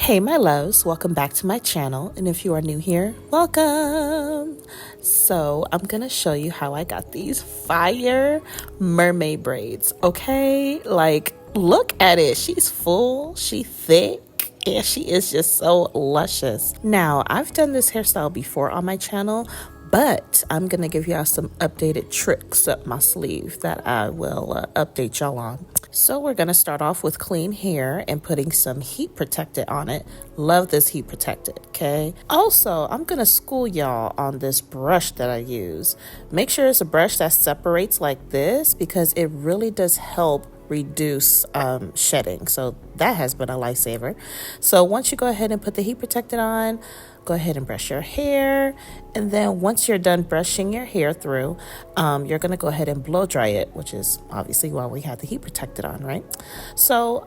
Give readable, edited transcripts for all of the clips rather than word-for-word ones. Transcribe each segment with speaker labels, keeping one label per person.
Speaker 1: Hey my loves, welcome back to my channel, and if you are new here, welcome. So I'm gonna show you how I got these fire mermaid braids. Okay, like look at it, she's full, she thick, and she is just so luscious. Now I've done this hairstyle before on my channel, but I'm gonna give y'all some updated tricks up my sleeve that I will update y'all on. So we're gonna start off with clean hair and putting some heat protectant on it. Love this heat protectant, okay? Also, I'm gonna school y'all on this brush that I use. Make sure it's a brush that separates like this because it really does help reduce shedding. So that has been a lifesaver. So once you go ahead and put the heat protectant on, go ahead and brush your hair, and then once you're done brushing your hair through, you're gonna go ahead and blow dry it, which is obviously why we have the heat protectant on, right? So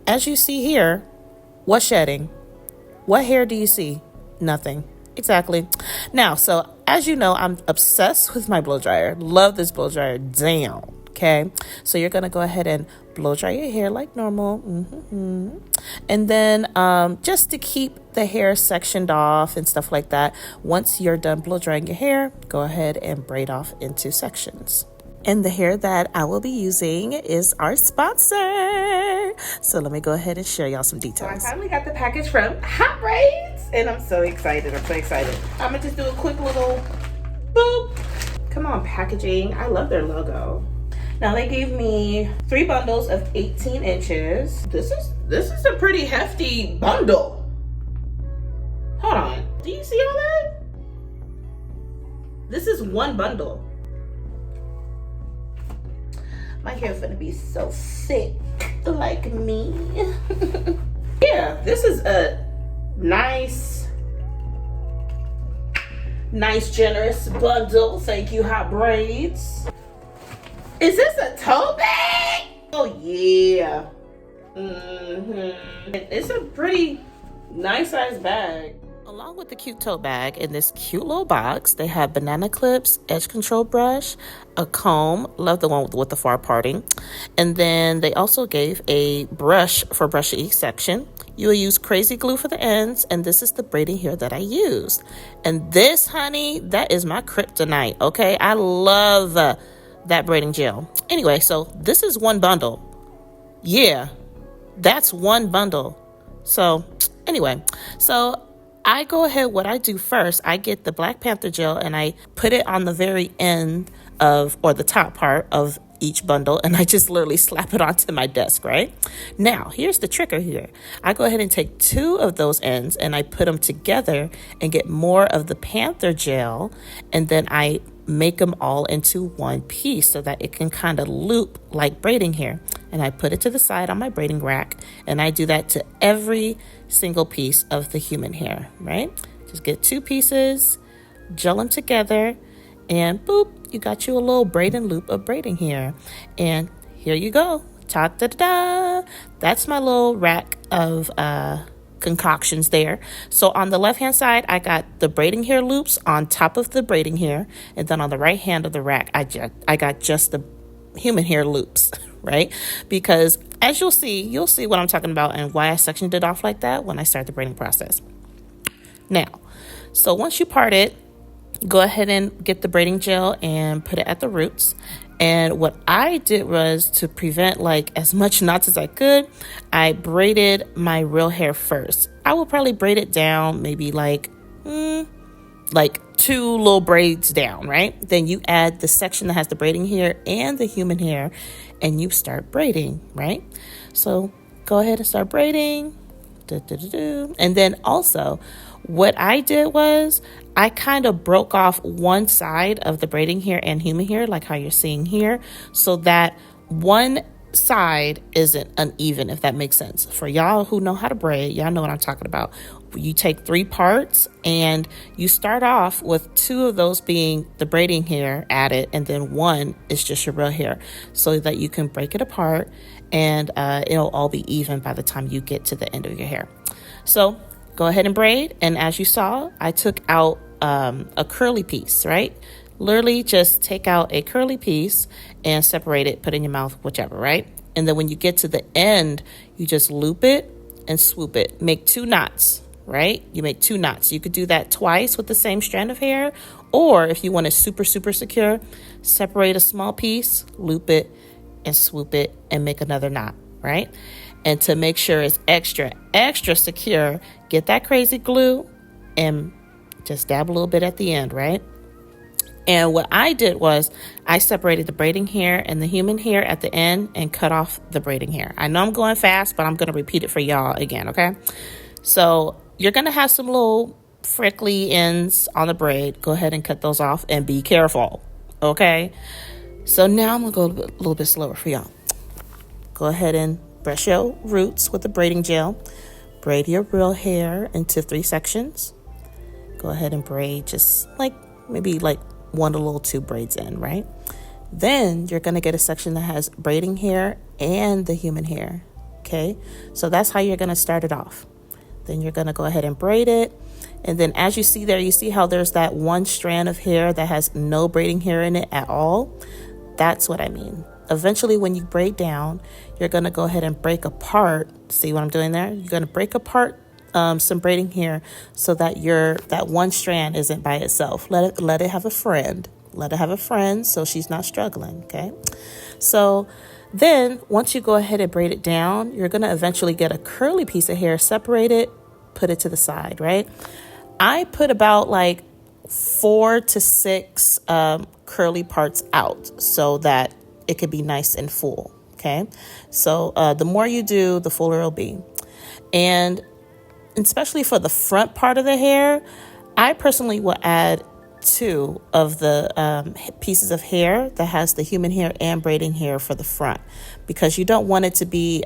Speaker 1: as you see here, what's shedding? What hair do you see? Nothing. Exactly. Now, so as you know, I'm obsessed with my blow dryer. Love this blow dryer down. Okay, so you're gonna go ahead and blow dry your hair like normal, and then just to keep the hair sectioned off and stuff like that, once you're done blow drying your hair, go ahead and braid off into sections. And the hair that I will be using is our sponsor. So let me go ahead and share y'all some details.
Speaker 2: So I finally got the package from Hot Braids, and I'm so excited. I'm gonna just do a quick little boop. Come on, packaging. I love their logo. Now they gave me 3 bundles of 18 inches. This is a pretty hefty bundle. Hold on, do you see all that? This is one bundle. My hair's gonna be so thick like me. Yeah, this is a nice generous bundle. Thank you, Hot Braids. Is this a tote bag? Oh yeah. It's a pretty nice size bag.
Speaker 1: Along with the cute tote bag, in this cute little box, they have banana clips, edge control brush, a comb, love the one with the far parting, and then they also gave a brush for brushing each section. You will use crazy glue for the ends, and this is the braiding hair that I used. And this, honey, that is my kryptonite, okay? I love that braiding gel. Anyway, so this is one bundle. Yeah, that's one bundle. So anyway, so I go ahead, what I do first, I get the Black Panther gel and I put it on the very end of, or the top part of each bundle, and I just literally slap it onto my desk, right? Now, here's the tricker here. I go ahead and take 2 of those ends and I put them together and get more of the Panther gel, and then I make them all into one piece so that it can kind of loop like braiding hair. And I put it to the side on my braiding rack, and I do that to every single piece of the human hair, right? Just get 2 pieces, gel them together, and boop, you got you a little braiding loop of braiding hair. And here you go. Ta-da-da-da. That's my little rack of concoctions there. So on the left hand side, I got the braiding hair loops on top of the braiding hair, and then on the right hand of the rack, I got just the human hair loops, right? Because as you'll see what I'm talking about and why I sectioned it off like that when I start the braiding process. Now, so once you part it, go ahead and get the braiding gel and put it at the roots. And what I did was, to prevent like as much knots as I could, I braided my real hair first. I will probably braid it down maybe like 2 little braids down, right? Then you add the section that has the braiding hair and the human hair, and you start braiding, right? So go ahead and start braiding. And then also, what I did was I kind of broke off one side of the braiding hair and human hair, like how you're seeing here, so that one side isn't uneven, if that makes sense. For y'all who know how to braid, y'all know what I'm talking about. You take 3 parts and you start off with 2 of those being the braiding hair added, and then 1 is just your real hair, so that you can break it apart and it'll all be even by the time you get to the end of your hair. So go ahead and braid, and as you saw, I took out a curly piece, right? Literally just take out a curly piece and separate it, put it in your mouth, whichever, right? And then when you get to the end, you just loop it and swoop it. Make 2 knots, right? You make 2 knots. You could do that twice with the same strand of hair, or if you want it super, super secure, separate a small piece, loop it, and swoop it, and make another knot, right? And to make sure it's extra, extra secure, get that crazy glue and just dab a little bit at the end, right? And what I did was I separated the braiding hair and the human hair at the end and cut off the braiding hair. I know I'm going fast, but I'm going to repeat it for y'all again, okay? So you're going to have some little frickly ends on the braid. Go ahead and cut those off and be careful, okay? So now I'm going to go a little bit slower for y'all. Go ahead and brush your roots with the braiding gel. Braid your real hair into 3 sections. Go ahead and braid just like maybe like 1 to little 2 braids in, right? Then you're going to get a section that has braiding hair and the human hair, okay? So that's how you're going to start it off. Then you're going to go ahead and braid it. And then as you see there, you see how there's that 1 strand of hair that has no braiding hair in it at all? That's what I mean. Eventually, when you braid down, you're going to go ahead and break apart. See what I'm doing there? You're going to break apart some braiding hair so that that 1 strand isn't by itself. Let it have a friend. Let it have a friend so she's not struggling, okay? So then once you go ahead and braid it down, you're going to eventually get a curly piece of hair, separate it, put it to the side, right? I put about like 4 to 6 curly parts out so that it could be nice and full, okay? So the more you do, the fuller it'll be. And especially for the front part of the hair, I personally will add 2 of the pieces of hair that has the human hair and braiding hair for the front, because you don't want it to be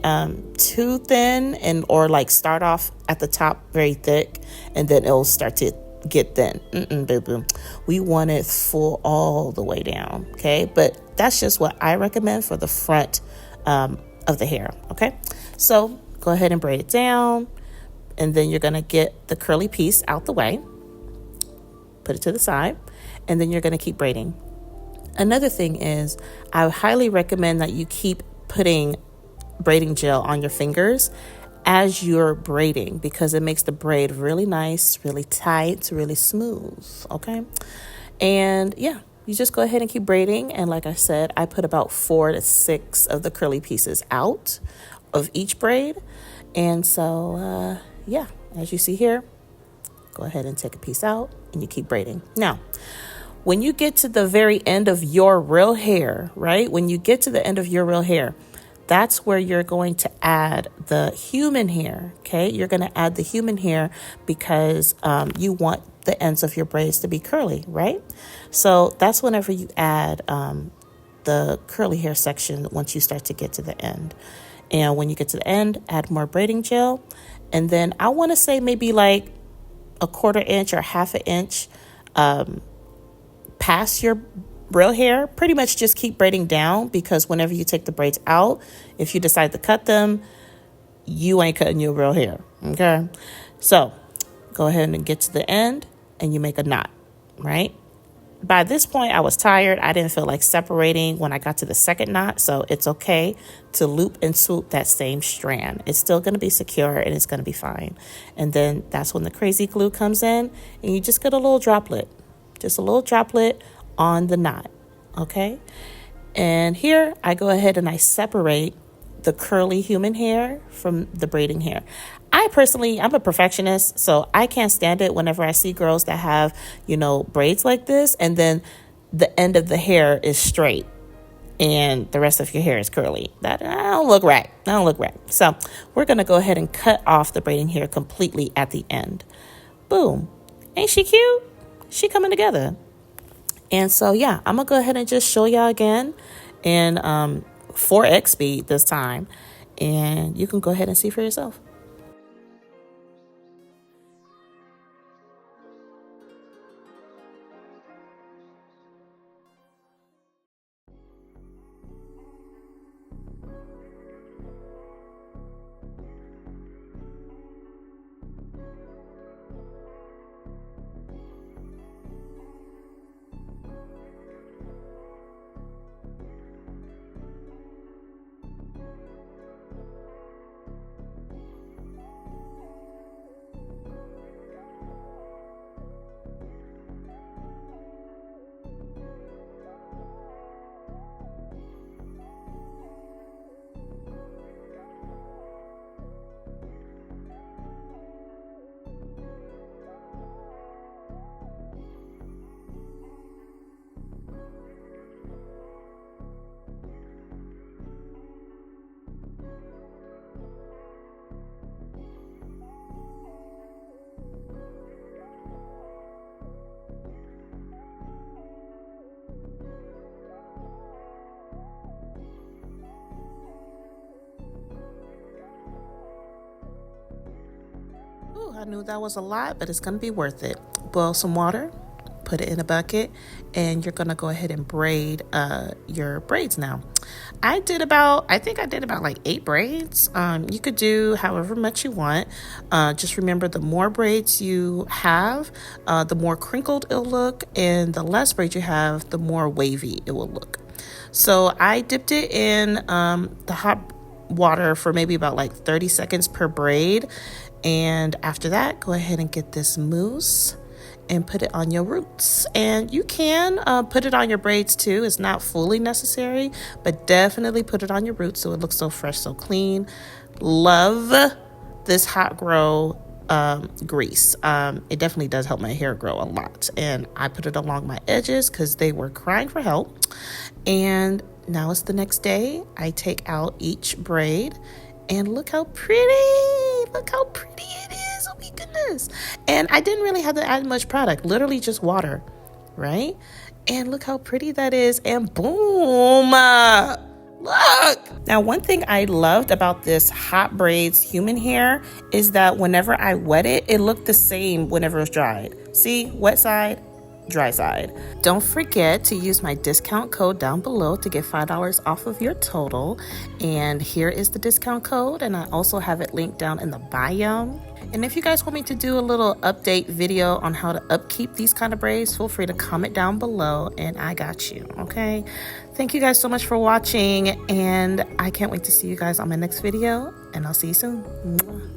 Speaker 1: too thin or like start off at the top very thick and then it'll start to get thin. Boo-boo. We want it full all the way down, okay? But that's just what I recommend for the front of the hair, okay? So go ahead and braid it down. And then you're going to get the curly piece out the way, put it to the side, and then you're going to keep braiding. Another thing is I highly recommend that you keep putting braiding gel on your fingers as you're braiding, because it makes the braid really nice, really tight, really smooth, okay? And yeah, you just go ahead and keep braiding. And like I said, I put about 4 to 6 of the curly pieces out of each braid. And so, yeah, as you see here, go ahead and take a piece out and you keep braiding. Now, when you get to the very end of your real hair, right? When you get to the end of your real hair, that's where you're going to add the human hair, okay? You're going to add the human hair because you want the ends of your braids to be curly, right? So that's whenever you add the curly hair section once you start to get to the end. And when you get to the end, add more braiding gel. And then I want to say maybe like a 1/4 inch or 1/2 inch past your real hair. Pretty much just keep braiding down, because whenever you take the braids out, if you decide to cut them, you ain't cutting your real hair, okay? So go ahead and get to the end and you make a knot, right? By this point, I was tired. I didn't feel like separating when I got to the second knot, so it's okay to loop and swoop that same strand. It's still going to be secure and it's going to be fine. And then that's when the crazy glue comes in and you just get a little droplet, just a little droplet on the knot, okay? And here I go ahead and I separate the curly human hair from the braiding hair. I'm a perfectionist, so I can't stand it whenever I see girls that have, braids like this, and then the end of the hair is straight and the rest of your hair is curly. That don't look right. So we're going to go ahead and cut off the braiding hair completely at the end. Boom. Ain't she cute? She coming together. And so, yeah, I'm going to go ahead and just show y'all again in 4x speed this time. And you can go ahead and see for yourself. I knew that was a lot, but it's going to be worth it. Boil some water, put it in a bucket, and you're going to go ahead and braid your braids now. I think I did about like 8 braids. You could do however much you want. Just remember, the more braids you have, the more crinkled it'll look, and the less braids you have, the more wavy it will look. So I dipped it in the hot water for maybe about like 30 seconds per braid. And after that, go ahead and get this mousse and put it on your roots. And you can put it on your braids too. It's not fully necessary, but definitely put it on your roots so it looks so fresh, so clean. Love this hot grow grease. It definitely does help my hair grow a lot. And I put it along my edges because they were crying for help. And now it's the next day. I take out each braid and look how pretty. Look how pretty it is. Oh my goodness. And I didn't really have to add much product, literally just water, right? And look how pretty that is. And boom, look. Now, one thing I loved about this hot braids human hair is that whenever I wet it, it looked the same whenever it was dried. See, wet side, dry side. Don't forget to use my discount code down below to get $5 off of your total. And here is the discount code, and I also have it linked down in the bio. And if you guys want me to do a little update video on how to upkeep these kind of braids, feel free to comment down below and I got you, okay? Thank you guys so much for watching, and I can't wait to see you guys on my next video, and I'll see you soon. Mwah.